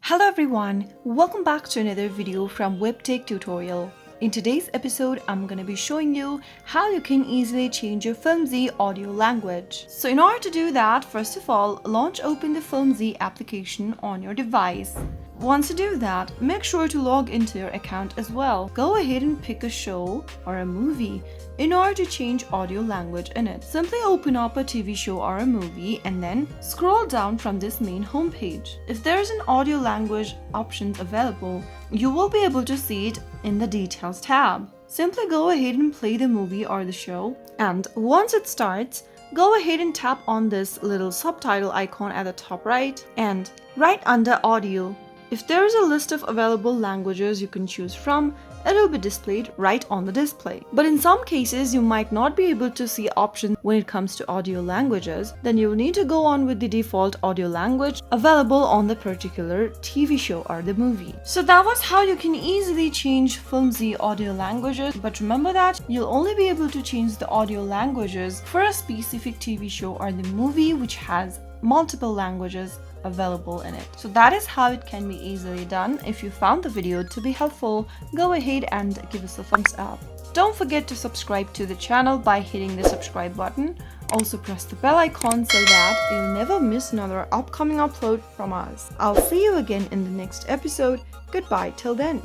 Hello everyone, welcome back to another video from Webtech Tutorial. In today's episode, I'm gonna be showing you how you can easily change your FlimZie audio language. So in order to do that, first of all, open the FlimZie application on your device. Once you do that, make sure to log into your account as well. Go ahead and pick a show or a movie in order to change audio language in it. Simply open up a TV show or a movie and then scroll down from this main homepage. If there's an audio language options available, you will be able to see it in the Details tab. Simply go ahead and play the movie or the show, and once it starts, go ahead and tap on this little subtitle icon at the top right and right under audio. If there is a list of available languages you can choose from, it will be displayed right on the display. But in some cases, you might not be able to see options when it comes to audio languages, then you will need to go on with the default audio language available on the particular TV show or the movie. So that was how you can easily change FlimZie audio languages, but remember that you'll only be able to change the audio languages for a specific TV show or the movie which has multiple languages available in it. So that is how it can be easily done. If you found the video to be helpful, go ahead and give us a thumbs up. Don't forget to subscribe to the channel by hitting the subscribe button. Also press the bell icon so that you'll never miss another upcoming upload from us. I'll see you again in the next episode. Goodbye till then.